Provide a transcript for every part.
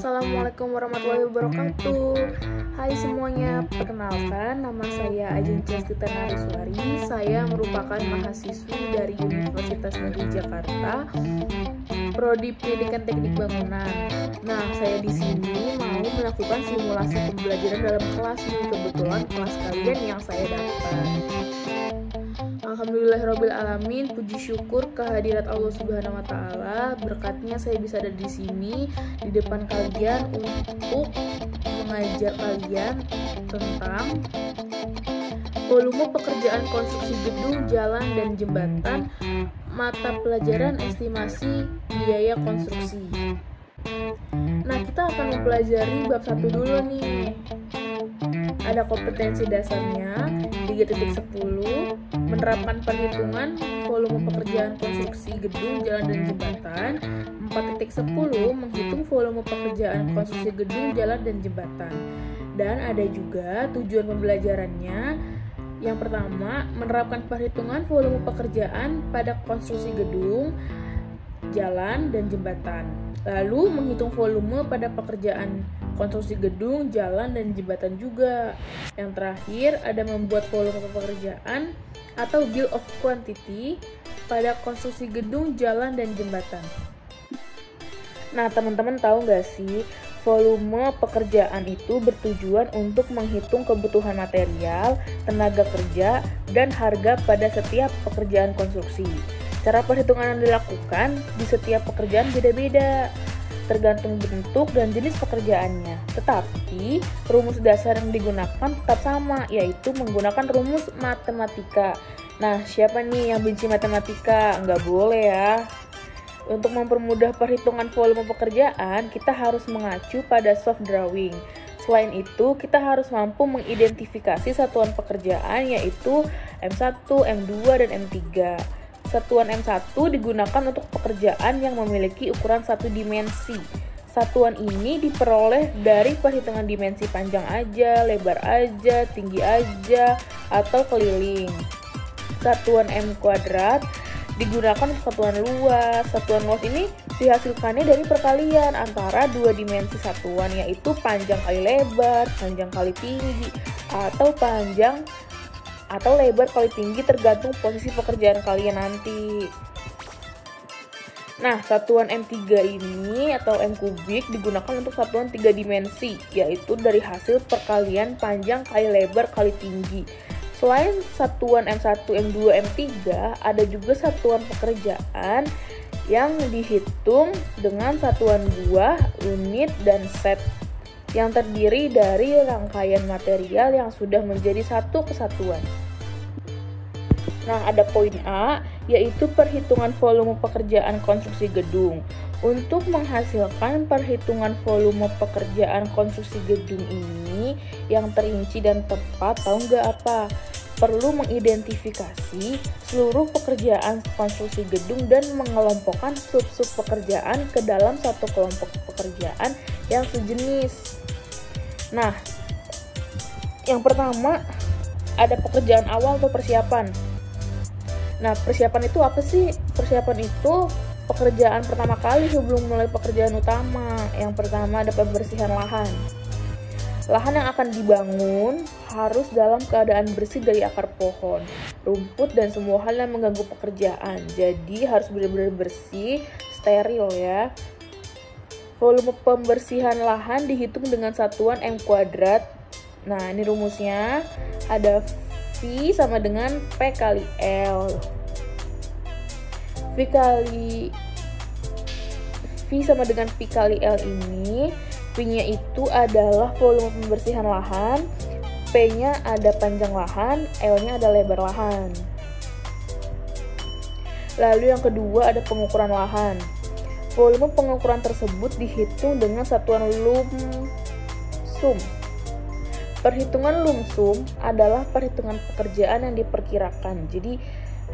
Assalamualaikum warahmatullahi wabarakatuh. Hai semuanya, perkenalkan nama saya Ajeng Cestita Nariswari. Saya merupakan mahasiswi dari Universitas Negeri Jakarta, Prodi Pendidikan Teknik Bangunan. Nah, saya di sini mau melakukan simulasi pembelajaran dalam kelas nih. Kebetulan kelas kalian yang saya dapat. Alhamdulillahirobbilalamin, puji syukur kehadirat Allah Subhanahu wa taala. Berkatnya saya bisa ada di sini di depan kalian untuk mengajar kalian tentang volume pekerjaan konstruksi gedung, jalan dan jembatan, mata pelajaran estimasi biaya konstruksi. Nah, kita akan mempelajari bab 1 dulu nih. Ada kompetensi dasarnya 3.10, menerapkan perhitungan volume pekerjaan konstruksi gedung, jalan dan jembatan. 4.10, menghitung volume pekerjaan konstruksi gedung, jalan dan jembatan. Dan ada juga tujuan pembelajarannya. Yang pertama, menerapkan perhitungan volume pekerjaan pada konstruksi gedung, jalan dan jembatan. Lalu menghitung volume pada pekerjaan konstruksi gedung, jalan dan jembatan juga. Yang terakhir ada membuat volume pekerjaan atau bill of quantity pada konstruksi gedung, jalan dan jembatan. Nah, teman-teman tahu nggak sih, volume pekerjaan itu bertujuan untuk menghitung kebutuhan material, tenaga kerja, dan harga pada setiap pekerjaan konstruksi. Cara perhitungan yang dilakukan di setiap pekerjaan beda-beda, tergantung bentuk dan jenis pekerjaannya. Tetapi, rumus dasar yang digunakan tetap sama, yaitu menggunakan rumus matematika. Nah, siapa nih yang benci matematika? Nggak boleh ya. Untuk mempermudah perhitungan volume pekerjaan, kita harus mengacu pada soft drawing. Selain itu, kita harus mampu mengidentifikasi satuan pekerjaan, yaitu M1, M2, dan M3. Satuan M1 digunakan untuk pekerjaan yang memiliki ukuran satu dimensi. Satuan ini diperoleh dari perhitungan dimensi panjang aja, lebar aja, tinggi aja, atau keliling. Satuan M kuadrat digunakan untuk satuan luas. Satuan luas ini dihasilkannya dari perkalian antara dua dimensi satuan, yaitu panjang kali lebar, panjang kali tinggi, atau lebar kali tinggi, tergantung posisi pekerjaan kalian nanti. Nah, satuan M3 ini atau M kubik digunakan untuk satuan 3 dimensi, yaitu dari hasil perkalian panjang kali lebar kali tinggi. Selain satuan M1, M2, M3, ada juga satuan pekerjaan yang dihitung dengan satuan buah, unit, dan set, yang terdiri dari rangkaian material yang sudah menjadi satu kesatuan. Nah, ada poin A, yaitu perhitungan volume pekerjaan konstruksi gedung. Untuk menghasilkan perhitungan volume pekerjaan konstruksi gedung ini yang terinci dan tepat, tahu nggak apa? Perlu mengidentifikasi seluruh pekerjaan konstruksi gedung dan mengelompokkan sub-sub pekerjaan ke dalam satu kelompok pekerjaan yang sejenis. Nah, yang pertama ada pekerjaan awal atau persiapan. Nah, persiapan itu apa sih? Persiapan itu pekerjaan pertama kali sebelum mulai pekerjaan utama. Yang pertama ada pembersihan lahan. Lahan yang akan dibangun harus dalam keadaan bersih dari akar pohon, rumput, dan semua hal yang mengganggu pekerjaan. Jadi harus benar-benar bersih, steril ya. Volume pembersihan lahan dihitung dengan satuan M kuadrat. Nah, ini rumusnya. Ada V sama dengan P kali L. V sama dengan P kali L ini, V-nya itu adalah volume pembersihan lahan, P-nya ada panjang lahan, L-nya ada lebar lahan. Lalu yang kedua ada pengukuran lahan. Volume pengukuran tersebut dihitung dengan satuan lumsum. Perhitungan lumsum adalah perhitungan pekerjaan yang diperkirakan. Jadi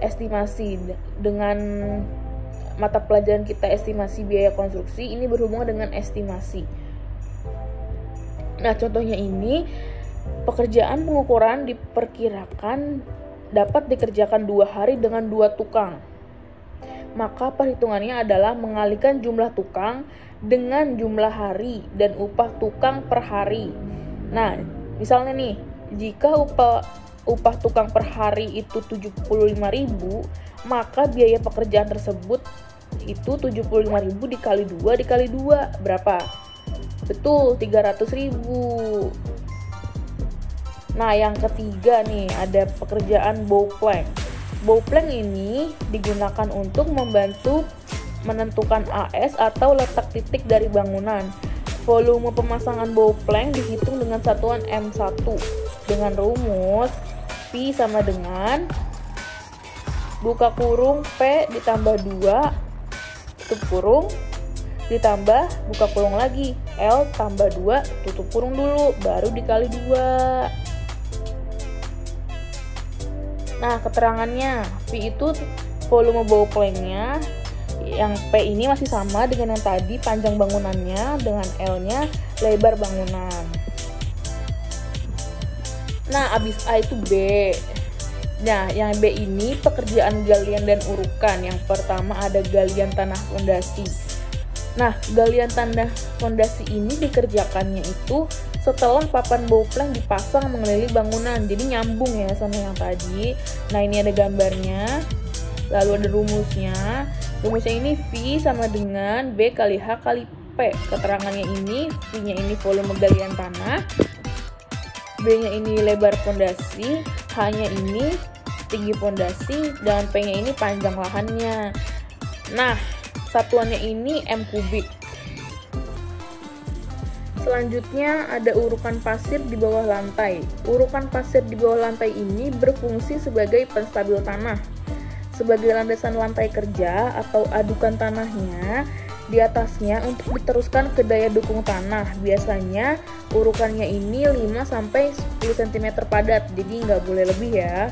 estimasi dengan mata pelajaran kita estimasi biaya konstruksi ini berhubungan dengan estimasi. Nah, contohnya ini pekerjaan pengukuran diperkirakan dapat dikerjakan 2 hari dengan 2 tukang. maka perhitungannya adalah mengalihkan jumlah tukang dengan jumlah hari dan upah tukang per hari. Nah, misalnya nih, jika upah tukang per hari itu 75.000, maka biaya pekerjaan tersebut itu 75.000 dikali 2 berapa? Betul, 300.000. Nah, yang ketiga nih, ada pekerjaan bow plank. Bow plank ini digunakan untuk membantu menentukan AS atau letak titik dari bangunan. Volume pemasangan bow plank dihitung dengan satuan M1 dengan rumus V sama dengan buka kurung P ditambah 2 tutup kurung ditambah buka kurung lagi L tambah 2 tutup kurung dulu baru dikali 2. Nah, keterangannya V itu volume bow planknya, yang P ini masih sama dengan yang tadi, panjang bangunannya, dengan L-nya lebar bangunan. Nah, abis A itu B. Nah, yang B ini pekerjaan galian dan urukan. Yang pertama ada galian tanah fondasi. Nah, galian tanah fondasi ini dikerjakannya itu setelah papan bow plank dipasang mengelilingi bangunan. Jadi nyambung ya sama yang tadi. Nah, ini ada gambarnya. Lalu ada rumusnya. Rumusnya ini V sama dengan B kali H kali P. Keterangannya ini, V-nya ini volume galian tanah, B-nya ini lebar fondasi, H-nya ini tinggi fondasi, dan P-nya ini panjang lahannya. Nah, satuannya ini M kubik. Selanjutnya ada urukan pasir di bawah lantai. Urukan pasir di bawah lantai ini berfungsi sebagai penstabil tanah. Sebagai landasan lantai kerja atau adukan tanahnya di atasnya untuk diteruskan ke daya dukung tanah. Biasanya urukannya ini 5-10 cm padat, jadi nggak boleh lebih ya.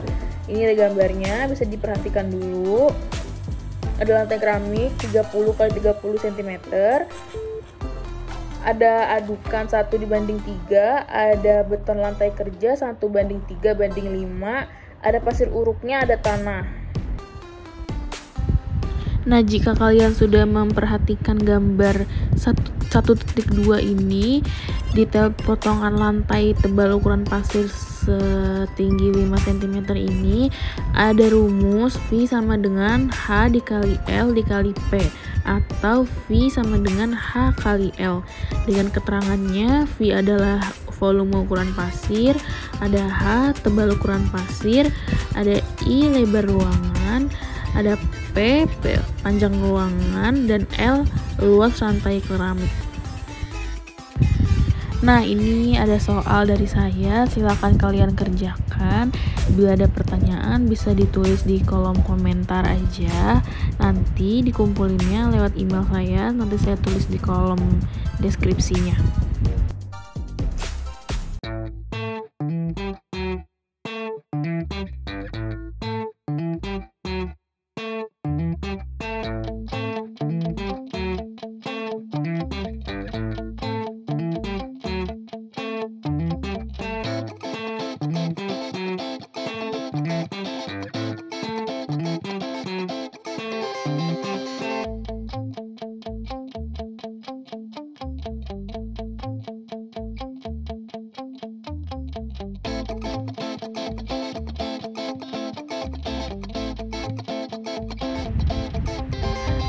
Ini ada gambarnya, bisa diperhatikan dulu. Ada lantai keramik 30x30 cm. Ada adukan 1:3, ada beton lantai kerja 1:3:5, ada pasir uruknya, ada tanah. Nah, jika kalian sudah memperhatikan gambar 1.2 ini, detail potongan lantai tebal ukuran pasir setinggi 5 cm ini, ada rumus V sama dengan H dikali L dikali P, atau V sama dengan H kali L. Dengan keterangannya, V adalah volume ukuran pasir, ada H tebal ukuran pasir, ada I lebar ruangan, ada P panjang ruangan, dan L luas rantai keramik. Nah, ini ada soal dari saya, silakan kalian kerjakan. Bila ada pertanyaan bisa ditulis di kolom komentar aja. Nanti dikumpulinnya lewat email saya, nanti saya tulis di kolom deskripsinya.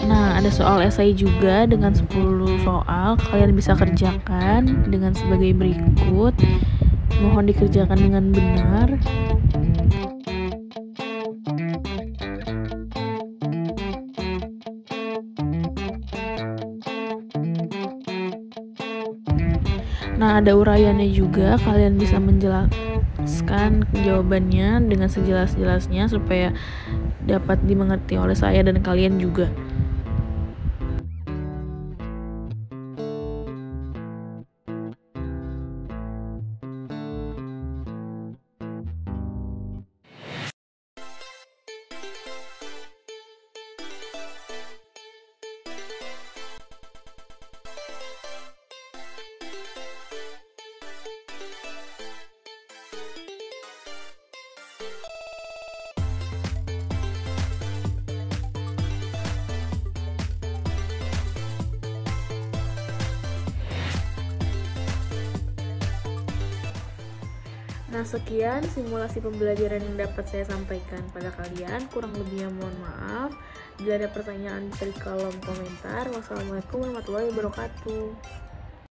Nah, ada soal esai juga dengan 10 soal. Kalian bisa kerjakan dengan sebagai berikut. Mohon dikerjakan dengan benar. Nah, ada uraiannya juga. Kalian bisa menjelaskan jawabannya dengan sejelas-jelasnya supaya dapat dimengerti oleh saya dan kalian juga. Nah, sekian simulasi pembelajaran yang dapat saya sampaikan pada kalian. Kurang lebihnya mohon maaf. Bila ada pertanyaan bisa di kolom komentar. Wassalamualaikum warahmatullahi wabarakatuh.